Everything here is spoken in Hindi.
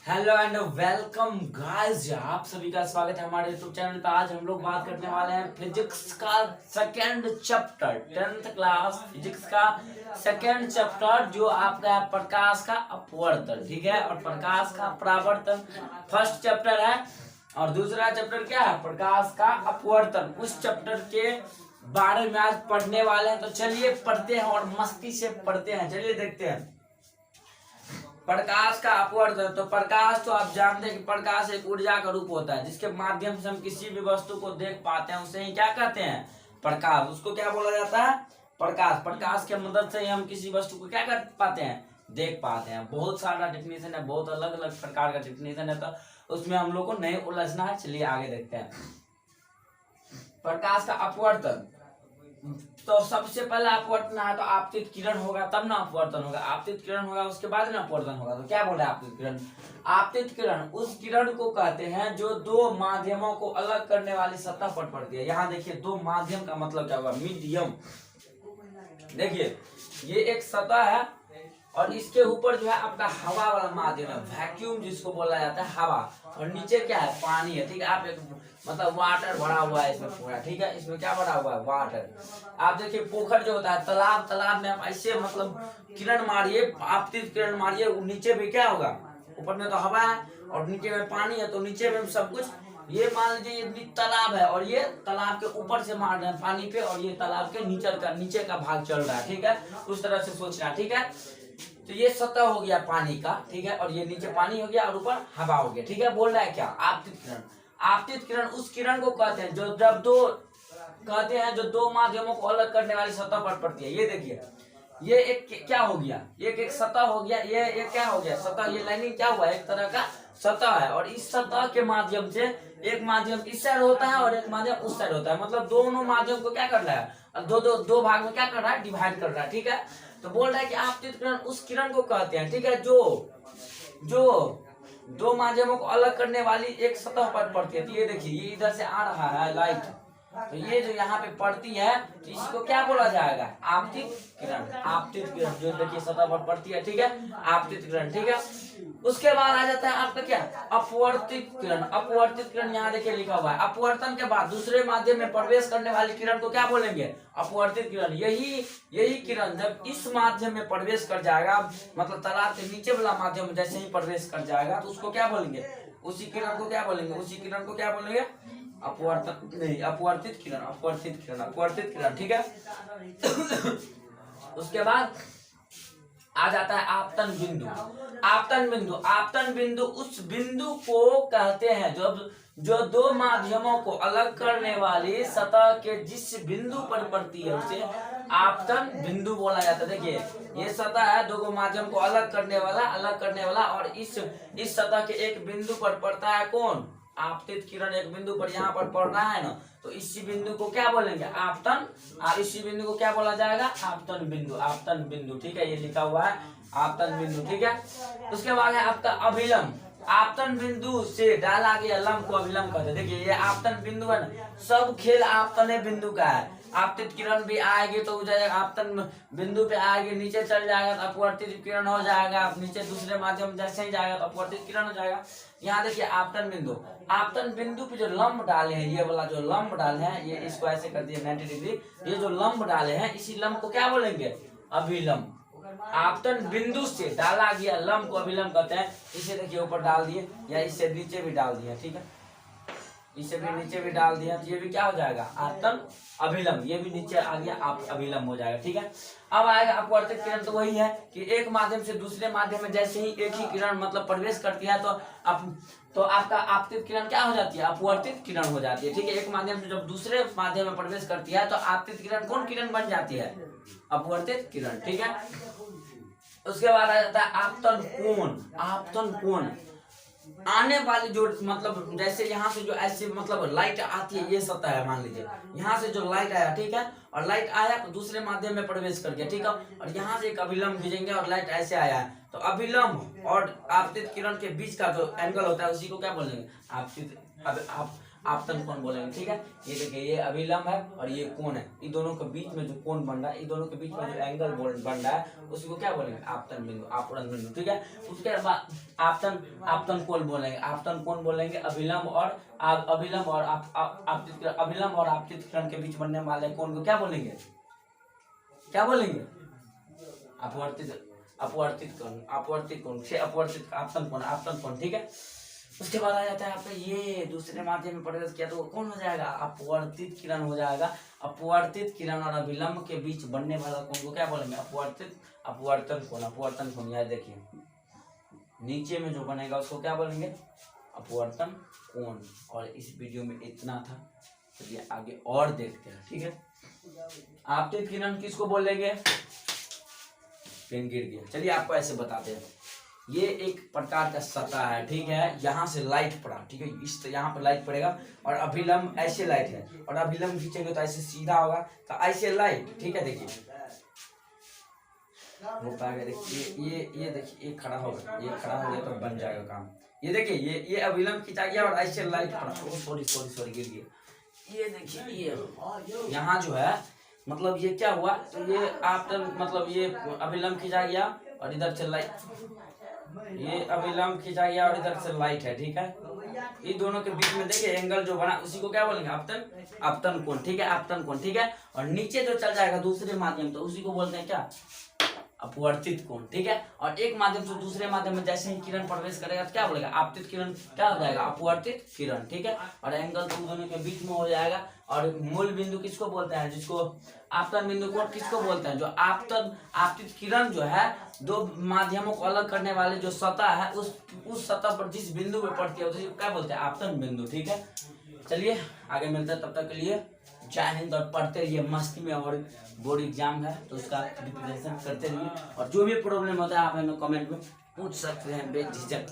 हेलो एंड वेलकम गाइस, आप सभी का स्वागत है हमारे यूट्यूब चैनल पर। आज हम लोग बात करने वाले हैं फिजिक्स का second chapter, 10th class physics का सेकेंड चैप्टर जो आपका है प्रकाश का अपवर्तन। ठीक है, और प्रकाश का परावर्तन फर्स्ट चैप्टर है और दूसरा चैप्टर क्या है, प्रकाश का अपवर्तन। उस चैप्टर के बारे में आज पढ़ने वाले हैं, तो चलिए पढ़ते हैं और मस्ती से पढ़ते हैं। चलिए देखते हैं प्रकाश का अपवर्तन। तो प्रकाश, तो आप जानते हैं कि प्रकाश एक ऊर्जा का रूप होता है जिसके माध्यम से हम किसी भी वस्तु को देख पाते हैं, उसे ही क्या कहते हैं, प्रकाश। उसको क्या बोला जाता है, प्रकाश। प्रकाश के मदद से ही हम किसी वस्तु को क्या कर पाते हैं, देख पाते हैं। बहुत सारा डेफिनेशन है, बहुत अलग अलग प्रकार का डेफिनेशन है, तो उसमें हम लोग को नहीं उलझना है। चलिए आगे देखते हैं प्रकाश का अपवर्तन। तो सबसे पहले अपवर्तन है तो आपतित किरण होगा, तब ना अपवर्तन होगा। आपतित किरण होगा उसके बाद ना अपवर्तन होगा। तो क्या बोल रहा है आपतित किरण? आपतित किरण उस किरण को कहते हैं जो दो माध्यमों को अलग करने वाली सतह पर पड़ती है। यहाँ देखिए, दो माध्यम का मतलब क्या होगा, मीडियम। देखिए ये एक सतह है और इसके ऊपर जो है आपका हवा वाला माध्यम है, वैक्यूम जिसको बोला जाता है, हवा। और नीचे क्या है, पानी है। ठीक है, आप एक मतलब वाटर भरा हुआ है इसमें पूरा। ठीक है, इसमें क्या भरा हुआ है, वाटर। आप देखिए पोखर जो होता है, तालाब, तालाब में आप ऐसे मतलब किरण मारिए, आपतित किरण मारिए, नीचे भी क्या होगा, ऊपर में तो हवा है और नीचे में पानी है, तो नीचे में सब कुछ। ये मान लीजिए ये तालाब है और ये तालाब के ऊपर से मार रहे हैं पानी पे, और ये तालाब के नीचे का भाग चल रहा है। ठीक है, उस तरह से सोचना। ठीक है, तो ये सतह हो गया पानी का। ठीक है, और ये नीचे पानी हो गया और ऊपर हवा हो गया। ठीक है, बोल रहा है क्या, आपतित किरण। आपतित किरण उस किरण को कहते हैं जो जब दो कहते हैं जो दो माध्यमों को अलग करने वाली सतह पर पड़ती है। ये देखिए, ये एक क्या हो गया, एक सतह हो गया, ये क्या हो गया, सतह। ये लाइनिंग क्या हुआ, एक तरह का सतह है। और इस सतह के माध्यम से एक माध्यम इस साइड होता है और एक माध्यम उस साइड होता है। मतलब दोनों माध्यम को क्या कर रहा है, दो भाग में क्या कर रहा है, डिवाइड कर रहा है। ठीक है, तो बोल रहा है कि आपतित किरण उस किरण को कहते हैं, ठीक है, जो दो माध्यमों को अलग करने वाली एक सतह पर पड़ती है। तो ये देखिए, ये इधर से आ रहा है लाइट, तो ये जो यहाँ पे पड़ती है तो इसको क्या बोला जाएगा, आपतित किरण। आपतित किरण जो देखिए सतह पर पड़ती है। ठीक है, आपतित किरण। ठीक है, उसके बाद आ जाता है आपका क्या, अपवर्तित किरण। अपवर्तित किरण यहाँ देखिए लिखा हुआ है। अपवर्तन के बाद दूसरे माध्यम में प्रवेश करने वाली किरण को क्या बोलेंगे, अपवर्तित किरण। यही किरण जब इस माध्यम में प्रवेश कर जाएगा, मतलब तालाब के नीचे वाला माध्यम जैसे ही प्रवेश कर जाएगा, तो उसको क्या बोलेंगे, उसी किरण को क्या बोलेंगे, उसी किरण को क्या बोलेंगे, अपवर्तन नहीं, अपवर्तित किरण, अपवर्तित किरण, अपवर्तित किरण। ठीक है, उसके बाद आ जाता है आपतन बिंदु। आपतन बिंदु, आपतन बिंदु उस बिंदु को कहते हैं जो दो माध्यमों को अलग करने वाली सतह के जिस बिंदु पर पड़ती है उसे आपतन बिंदु बोला जाता है। देखिए ये सतह है, दो माध्यम को अलग करने वाला, और इस सतह के एक बिंदु पर पड़ता है कौन, आपतित किरण। एक बिंदु पर यहाँ पर पड़ रहा है ना, तो इसी बिंदु को क्या बोलेंगे, आपतन। और इसी बिंदु को क्या बोला जाएगा, आपतन बिंदु, आपतन बिंदु। ठीक है, ये लिखा हुआ है आपतन बिंदु। ठीक है, उसके बाद है आपका अभिलंब। आपतन बिंदु से डाला गया लंब को अभिलंब कहते हैं। देखिए ये आपतन बिंदु है ना, सब खेल आपतन बिंदु का है। आपतित किरण भी आएगी तो आपतन बिंदु पे आएगी, नीचे चल जाएगा तो अपवर्तित किरण हो जाएगा, नीचे दूसरे माध्यम जैसे ही जाएगा तो अपवर्तित किरण हो जाएगा। यहाँ देखिए आपतन बिंदु, आपतन बिंदु पे जो लंब डाले हैं, ये वाला जो लंब डाले हैं, ये इसको ऐसे कर दिए 90 डिग्री। ये जो लंब डाले हैं, इसी लंब को क्या बोलेंगे, अभिलंब। आपतन बिंदु से डाला गया लंब को अभिलंब कहते हैं। इसे देखिए ऊपर डाल दिए, या इससे नीचे भी डाल दिया। ठीक है, इसे भी नीचे भी डाल दिया, तो ये भी क्या हो जाएगा, आपतन अभिलंब। ये भी नीचे आ गया, आप अभिलंब हो जाएगा। ठीक है, अब आएगा अपवर्तित किरण। तो वही है कि एक माध्यम से दूसरे माध्यम में जैसे ही एक ही किरण मतलब प्रवेश करती है, तो आपका आपतित किरण क्या हो जाती है, अपवर्तित किरण हो जाती है। ठीक है, एक माध्यम से जब दूसरे माध्यम में प्रवेश करती है तो आपतित किरण कौन किरण बन जाती है, अपवर्तित किरण। ठीक है, उसके बाद आ जाता है आपतन कोण। आपतन कोण आने वाली जो मतलब जैसे यहाँ से जो ऐसे मतलब लाइट आती है, ये सतह है मान लीजिए, यहाँ से जो लाइट आया, ठीक है, और लाइट आया तो दूसरे माध्यम में प्रवेश कर गया। ठीक है, और यहाँ से एक अभिलंब भेजेंगे और लाइट ऐसे आया है, तो अभिलंब और आपतित किरण के बीच का जो एंगल होता है उसी को क्या बोलेंगे, आपतित आपतन कोण बोलेंगे। ठीक है, ये देखिए ये अभिलंब है और ये कोण है, इन दोनों के बीच में जो कोण बन रहा है, इन दोनों के बीच में जो एंगल बन रहा है उसी को क्या बोलेंगे, आपतन बिंदु, आपतन बिंदु। ठीक है, उसके बाद आपतन कोण बोलेंगे, आपतन कोण बोलेंगे अभिलंब और आपतित किरण के बीच बनने वाले कोण को क्या बोलेंगे, क्या बोलेंगे, अपवर्तित कोण, अपवर्तित कोण से अपवर्तित आपतन कोण। ठीक है, उसके बाद आ जाता है आपका ये दूसरे माध्यम में प्रवेश किया तो कौन हो जाएगा, अपवर्तित किरण हो जाएगा। अपवर्तित किरण और अभिलंब के बीच बनने वाला कोण को क्या बोलेंगे, अपवर्तन कोण। याद देखिए नीचे में जो बनेगा उसको क्या बोलेंगे, अपवर्तन कोण। और इस वीडियो में इतना था, चलिए आगे और देखते हैं। ठीक है, आपतित किरण किसको बोलेंगे, पेन गिर गया, चलिए आपको ऐसे बताते हैं। ये एक प्रकार का सतह है, ठीक है, यहाँ से लाइट पड़ा, ठीक है, इस यहाँ पर लाइट पड़ेगा और अभिलंब ऐसे लाइट है और अभिलंब खींचेंगे तो ऐसे सीधा होगा, तो ऐसे लाइट। ठीक है, देखिए हो पाएगा, देखिए ये देखिए ये खड़ा होगा, ये खड़ा हो गया तो बन जाएगा काम। ये देखिए ये अभिलंब खींचा गया और ऐसे लाइट पड़ा, सॉरी गिर गया। ये देखिए ये यहाँ जो है मतलब ये क्या हुआ, तो ये आपतन मतलब ये अभिलंब खींचा गया और इधर से लाइट, ये अभिलंब खींचा गया और इधर से लाइट है। ठीक है, इन दोनों के बीच में देखिए एंगल जो बना उसी को क्या बोलेंगे, आपतन कोण। ठीक है, आपतन कोण। ठीक है, और नीचे जो चल जाएगा दूसरे माध्यम तो उसी को बोलते हैं क्या, अपवर्तित कोण। ठीक है, और एक माध्यम से दूसरे माध्यम में जैसे ही किरण प्रवेश करेगा तो क्या बोलेगा, आपतित किरण क्या हो जाएगा, अपवर्तित किरण। ठीक है, और एंगल तो दोनों के बीच में हो जाएगा। और मूल बिंदु किसको बोलते हैं, जिसको आपतन बिंदु कोण किसको बोलते हैं, जो आपतित किरण जो है दो माध्यमों को अलग करने वाले जो सतह है उस सतह पर जिस बिंदु पे पड़ती है उसी को क्या बोलते हैं, आपतन बिंदु। ठीक है, चलिए आगे मिलते हैं, तब तक के लिए जय हिंद। और पढ़ते रहिए मस्ती में, और बोर्ड एग्जाम है तो उसका प्रिपरेशन करते रहिए, और जो भी प्रॉब्लम होता है आप हमें कमेंट में पूछ सकते हैं बेझिझक।